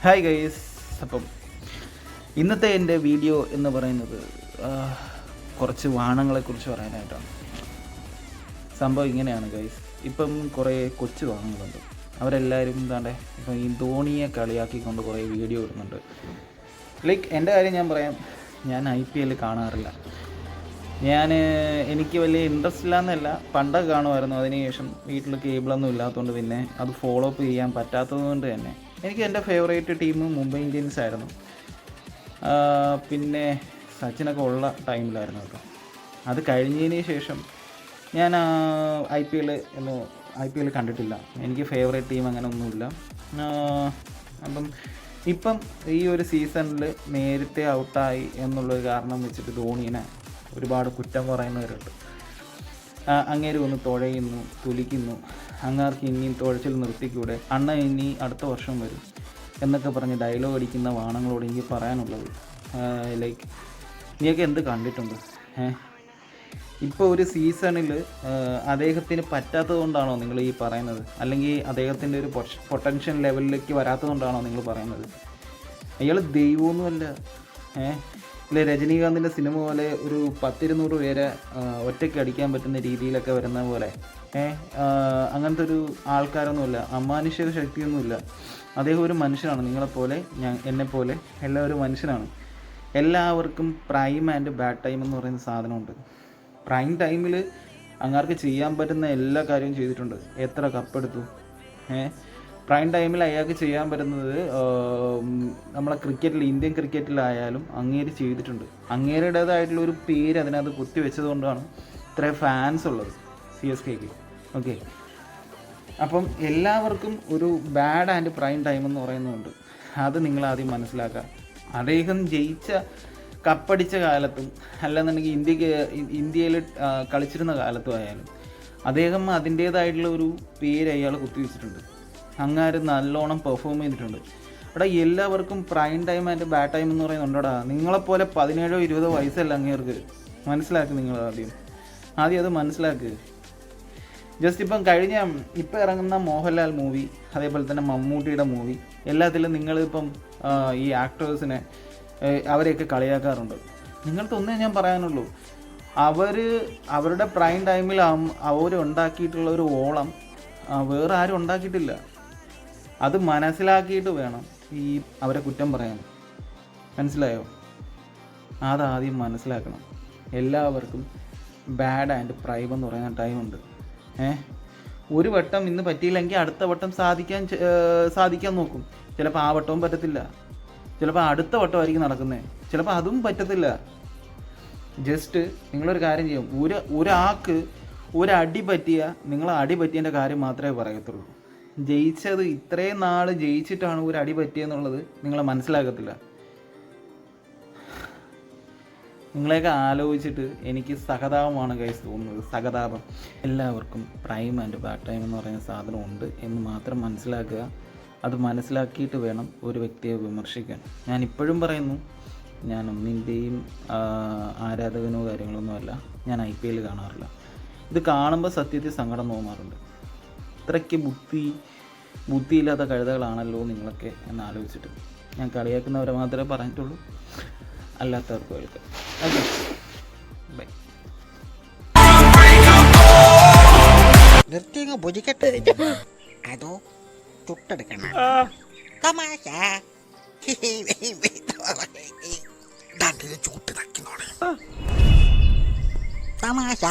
Hi guys. അപ്പം ഇന്നത്തെ എൻ്റെ വീഡിയോ എന്ന് പറയുന്നത് കുറച്ച് വാഹനങ്ങളെക്കുറിച്ച് പറയാനായിട്ടാണ്. സംഭവം ഇങ്ങനെയാണ് ഗൈസ്. ഇപ്പം കുറേ കൊച്ചു വാഹനങ്ങളുണ്ട്. അവരെല്ലാവരും എന്താണ്ടേ ഇപ്പം ഈ ധോണിയെ കളിയാക്കിക്കൊണ്ട് കുറേ വീഡിയോ ഇടുന്നുണ്ട്. ലൈക്ക് എൻ്റെ കാര്യം ഞാൻ പറയാം, ഞാൻ IPL കാണാറില്ല. എനിക്ക് വലിയ ഇൻട്രസ്റ്റ് ഇല്ലാന്നല്ല, പണ്ടൊക്കെ കാണുമായിരുന്നു. അതിനുശേഷം വീട്ടിൽ കേബിളൊന്നും ഇല്ലാത്തതുകൊണ്ട് പിന്നെ അത് ഫോളോ അപ്പ് ചെയ്യാൻ പറ്റാത്തത് കൊണ്ട് തന്നെ എനിക്ക് എൻ്റെ ഫേവറേറ്റ് ടീം മുംബൈ ഇന്ത്യൻസ് ആയിരുന്നു. പിന്നെ സച്ചിനൊക്കെ ഉള്ള ടൈമിലായിരുന്നു കേട്ടോ. അത് കഴിഞ്ഞതിന് ശേഷം ഞാൻ IPL കണ്ടിട്ടില്ല. എനിക്ക് ഫേവറേറ്റ് ടീം അങ്ങനെ ഒന്നുമില്ല. അപ്പം ഇപ്പം ഈ ഒരു സീസണിൽ നേരത്തെ ഔട്ടായി എന്നുള്ളൊരു കാരണം വെച്ചിട്ട് ധോണീനെ ഒരുപാട് കുറ്റം പറയുന്നവരുണ്ട്. അങ്ങേര് ഒന്ന് തുഴയുന്നു, തുലിക്കുന്നു, അങ്ങാർക്ക് ഇനിയും തുഴച്ചിൽ നിർത്തിക്കൂടെ, അണ്ണ ഇനി അടുത്ത വർഷം വരും എന്നൊക്കെ പറഞ്ഞ് ഡയലോഗ് അടിക്കുന്ന വാണങ്ങളോട് എനിക്ക് പറയാനുള്ളത്, ലൈക്ക് നീയൊക്കെ എന്ത് കണ്ടിട്ടുണ്ട്? ഇപ്പോൾ ഒരു സീസണിൽ അദ്ദേഹത്തിന് പറ്റാത്തത് കൊണ്ടാണോ നിങ്ങൾ ഈ പറയുന്നത്? അല്ലെങ്കിൽ അദ്ദേഹത്തിൻ്റെ ഒരു പൊട്ടൻഷ്യൽ ലെവലിലേക്ക് വരാത്തത് കൊണ്ടാണോ നിങ്ങൾ പറയുന്നത്? അയാൾ ദൈവമൊന്നുമല്ല. ഇല്ല, രജനീകാന്തിൻ്റെ സിനിമ പോലെ ഒരു 10-200 പേരെ ഒറ്റയ്ക്ക് അടിക്കാൻ പറ്റുന്ന രീതിയിലൊക്കെ വരുന്ന പോലെ അങ്ങനത്തെ ഒരു ആൾക്കാരൊന്നുമില്ല. അമാനുഷിക ശക്തിയൊന്നുമില്ല. അദ്ദേഹം ഒരു മനുഷ്യനാണ്, നിങ്ങളെപ്പോലെ എന്നെപ്പോലെ എല്ലാവരും മനുഷ്യനാണ്. എല്ലാവർക്കും പ്രൈം ആൻഡ് ബാഡ് ടൈം എന്ന് പറയുന്ന സാധനമുണ്ട്. പ്രൈം ടൈമിൽ അങ്ങാർക്ക് ചെയ്യാൻ പറ്റുന്ന എല്ലാ കാര്യവും ചെയ്തിട്ടുണ്ട്. എത്ര കപ്പെടുത്തു. പ്രൈം ടൈമിൽ അയാൾക്ക് ചെയ്യാൻ പറ്റുന്നത് നമ്മളെ ക്രിക്കറ്റിൽ, ഇന്ത്യൻ ക്രിക്കറ്റിലായാലും അങ്ങേര് ചെയ്തിട്ടുണ്ട്. അങ്ങേരുടേതായിട്ടുള്ള ഒരു പേര് അതിനകത്ത് കുത്തിവെച്ചത് കൊണ്ടാണ് ഇത്രയും ഫാൻസ് ഉള്ളത് CSKക്ക്. ഓക്കെ, അപ്പം എല്ലാവർക്കും ഒരു ബാഡ് ആൻഡ് പ്രൈം ടൈം എന്ന് പറയുന്നുണ്ട്. അത് നിങ്ങളാദ്യം മനസ്സിലാക്കുക. അദ്ദേഹം കപ്പടിച്ച കാലത്തും അല്ലെന്നുണ്ടെങ്കിൽ ഇന്ത്യയിൽ കളിച്ചിരുന്ന കാലത്തും ആയാലും അദ്ദേഹം അതിൻ്റേതായിട്ടുള്ള ഒരു പേര് അയാൾ കുത്തിവെച്ചിട്ടുണ്ട്. അങ്ങാര് നല്ലോണം പെർഫോം ചെയ്തിട്ടുണ്ട്. അവിടെ എല്ലാവർക്കും prime time and bad time എന്ന് പറയുന്നുണ്ടോടാ. നിങ്ങളെപ്പോലെ 17-20 വയസ്സല്ല അങ്ങേർക്ക്. മനസ്സിലാക്കുക, നിങ്ങൾ ആദ്യം അത് മനസ്സിലാക്കുക. ജസ്റ്റ് ഇപ്പം ഇറങ്ങുന്ന മോഹൻലാൽ മൂവി, അതേപോലെ തന്നെ മമ്മൂട്ടിയുടെ മൂവി, എല്ലാത്തിലും നിങ്ങളിപ്പം ഈ ആക്ടേഴ്സിനെ അവരെയൊക്കെ കളിയാക്കാറുണ്ട്. നിങ്ങൾക്കൊന്നേ ഞാൻ പറയാനുള്ളൂ, അവരുടെ പ്രൈം ടൈമിൽ അവരുണ്ടാക്കിയിട്ടുള്ള ഒരു ഓളം വേറെ ആരും ഉണ്ടാക്കിയിട്ടില്ല. അത് മനസ്സിലാക്കിയിട്ട് വേണം ഈ അവരെ കുറ്റം പറയാൻ. മനസ്സിലായോ? അതാദ്യം മനസ്സിലാക്കണം. എല്ലാവർക്കും ബാഡ് ആൻഡ് പ്രൈം എന്ന് പറയുന്ന ടൈമുണ്ട്. ഒരു വട്ടം ഇന്ന് പറ്റിയില്ലെങ്കിൽ അടുത്ത വട്ടം സാധിക്കാൻ നോക്കും. ചിലപ്പോൾ ആ വട്ടവും പറ്റത്തില്ല, ചിലപ്പോൾ അടുത്ത വട്ടമായിരിക്കും നടക്കുന്നത്, ചിലപ്പോൾ അതും പറ്റത്തില്ല. ജസ്റ്റ് നിങ്ങളൊരു കാര്യം ചെയ്യും, ഒരാൾക്ക് ഒരടി പറ്റിയ നിങ്ങൾ അടി പറ്റിയതിൻ്റെ കാര്യം മാത്രമേ പറയത്തുള്ളൂ. ജയിച്ചത് ഇത്രയും നാൾ ജയിച്ചിട്ടാണ് ഒരു അടി പറ്റിയെന്നുള്ളത് നിങ്ങൾ മനസ്സിലാക്കത്തില്ല. നിങ്ങളെയൊക്കെ ആലോചിച്ചിട്ട് എനിക്ക് സഹതാപമാണ് ഗൈസ് തോന്നുന്നത്. സഹതാപം. എല്ലാവർക്കും പ്രൈം ആൻഡ് ബാഡ് ടൈം എന്ന് പറയുന്ന സാധനം ഉണ്ട് എന്ന് മാത്രം മനസ്സിലാക്കുക. അത് മനസ്സിലാക്കിയിട്ട് വേണം ഒരു വ്യക്തിയെ വിമർശിക്കാൻ. ഞാൻ ഇപ്പോഴും പറയുന്നു, ഞാൻ ഒന്നിൻ്റെയും ആരാധകനോ കാര്യങ്ങളൊന്നുമല്ല. ഞാൻ IPL കാണാറില്ല. ഇത് കാണുമ്പോൾ സത്യത്തിൽ സങ്കടം തോന്നാറുണ്ട്. ഇത്രയ്ക്ക് ബുദ്ധിയില്ലാത്ത കഴുതകളാണല്ലോ നിങ്ങളൊക്കെ എന്നാലോചിച്ചിട്ട്. ഞാൻ കളിയാക്കുന്നവരെ മാത്രമേ പറഞ്ഞിട്ടുള്ളൂ, അല്ലാത്തവർക്ക് കേൾക്കാം. Okay, by. നിർത്തിയങ്ങ് ഭുജിക്കട്ടെ, അതോ ചുട്ടെടുക്കണം? തമാശ തമാശ.